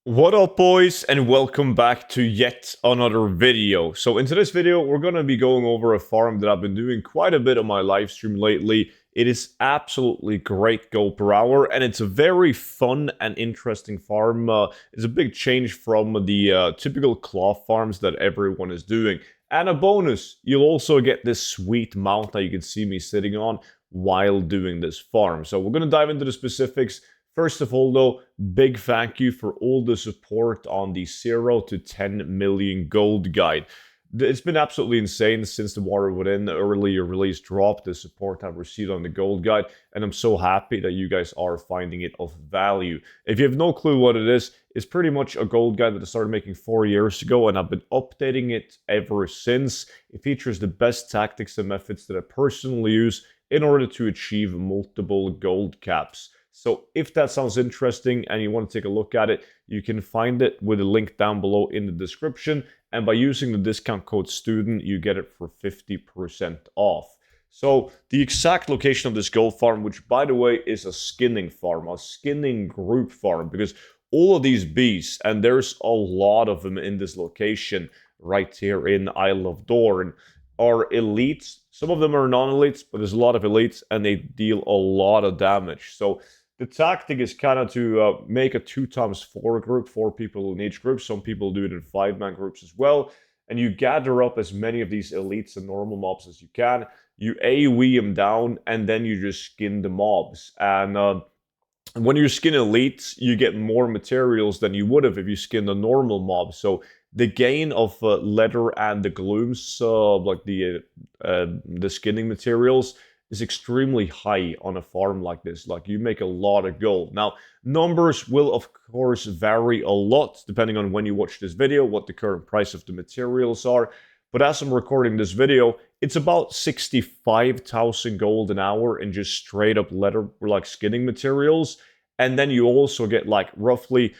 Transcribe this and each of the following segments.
What up, boys, and welcome back to yet another video. So in today's video, we're going to be going over a farm that I've been doing quite a bit on my live stream lately. It is absolutely great gold per hour, and it's a very fun and interesting farm. It's a big change from the typical claw farms that everyone is doing. And a bonus, you'll also get this sweet mount that you can see me sitting on while doing this farm. So we're going to dive into the specifics. First of all, though, big thank you for all the support on the 0 to 10 million gold guide. It's been absolutely insane since the Water Within earlier release dropped, the support I've received on the gold guide, and I'm so happy that you guys are finding it of value. If you have no clue what it is, it's pretty much a gold guide that I started making 4 years ago, and I've been updating it ever since. It features the best tactics and methods that I personally use in order to achieve multiple gold caps. So if that sounds interesting and you want to take a look at it, you can find it with a link down below in the description. And by using the discount code STUDENT, you get it for 50% off. So the exact location of this gold farm, which by the way is a skinning farm, a skinning group farm, because all of these beasts, and there's a lot of them in this location right here in Isle of Dorn, are elites. Some of them are non-elites, but there's a lot of elites, and they deal a lot of damage. So the tactic is kind of to make a 2x4 group, 4 people in each group. Some people do it in 5-man groups as well. And you gather up as many of these elites and normal mobs as you can. You AoE them down, and then you just skin the mobs. And when you skin elites, you get more materials than you would have if you skinned a normal mob. So the gain of leather and the glooms, like the skinning materials, is extremely high on a farm like this. Like, you make a lot of gold. Now, numbers will of course vary a lot depending on when you watch this video, what the current price of the materials are. But as I'm recording this video, it's about 65,000 gold an hour in just straight up leather, like skinning materials. And then you also get like roughly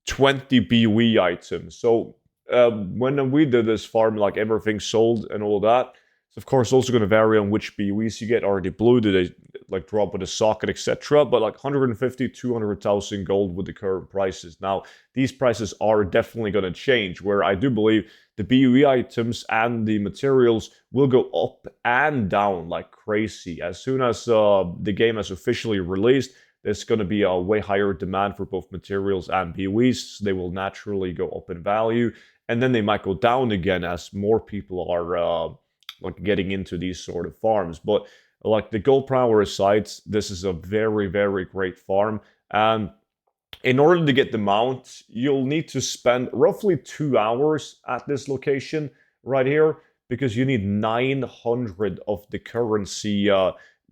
20 BOE items. So when we did this farm, like everything sold and all that, it's of course also going to vary on which BOEs you get. Are they blue? Do they like drop with a socket, etc.? But like 150, 200,000 gold with the current prices. Now, these prices are definitely going to change, where I do believe the BOE items and the materials will go up and down like crazy. As soon as the game has officially released, there's going to be a way higher demand for both materials and BOEs. They will naturally go up in value, and then they might go down again as more people are like getting into these sort of farms. But like the gold per hour aside, this is a very, very great farm. And in order to get the mount, you'll need to spend roughly 2 hours at this location right here, because you need 900 of the currency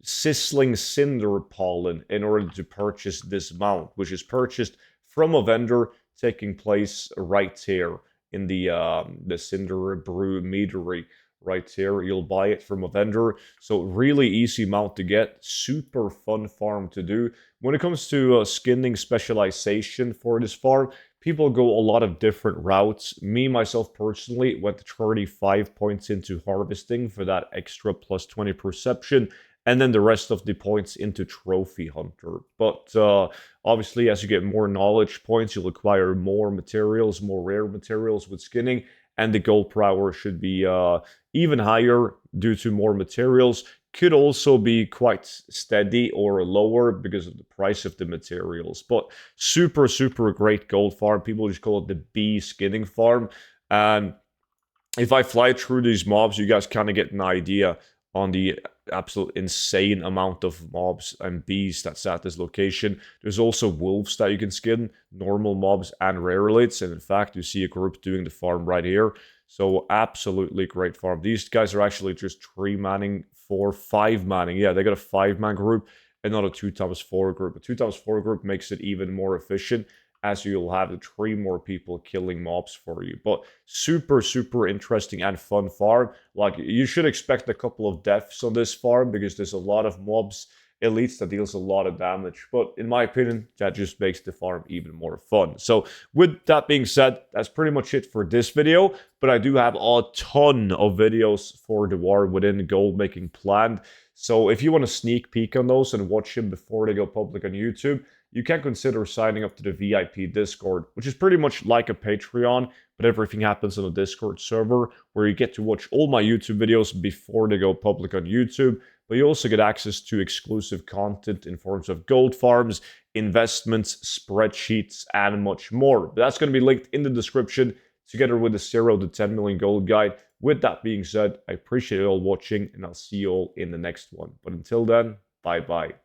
sizzling cinder pollen in order to purchase this mount, which is purchased from a vendor taking place right here in the cinder brew meadery. Right here, you'll buy it from a vendor. So really easy mount to get, super fun farm to do. When it comes to skinning specialization for this farm, people go a lot of different routes. Me, myself personally, went 35 points into harvesting for that extra plus 20 perception, and then the rest of the points into trophy hunter. But obviously, as you get more knowledge points, you'll acquire more materials, more rare materials with skinning, and the gold per hour should be even higher due to more materials. Could also be quite steady or lower because of the price of the materials. But super, super great gold farm. People just call it the bee skinning farm. And if I fly through these mobs, you guys kind of get an idea on the absolute insane amount of mobs and bees that's at this location. There's also wolves that you can skin, normal mobs and rare elites, and in fact you see a group doing the farm right here. So absolutely great farm. These guys are actually just 3-manning for 5-manning. Yeah, they got a 5-man group and not a 2x4 group. A 2x4 group makes it even more efficient, as you'll have 3 more people killing mobs for you. But super, super interesting and fun farm. Like, you should expect a couple of deaths on this farm, because there's a lot of mobs, elites, that deals a lot of damage. But in my opinion, that just makes the farm even more fun. So with that being said, that's pretty much it for this video. But I do have a ton of videos for the War Within gold making planned. So if you want a sneak peek on those and watch them before they go public on YouTube, you can consider signing up to the VIP Discord, which is pretty much like a Patreon, but everything happens on a Discord server where you get to watch all my YouTube videos before they go public on YouTube. But you also get access to exclusive content in forms of gold farms, investments, spreadsheets, and much more. But that's going to be linked in the description together with the 0 to 10 million gold guide. With that being said, I appreciate you all watching, and I'll see you all in the next one. But until then, bye-bye.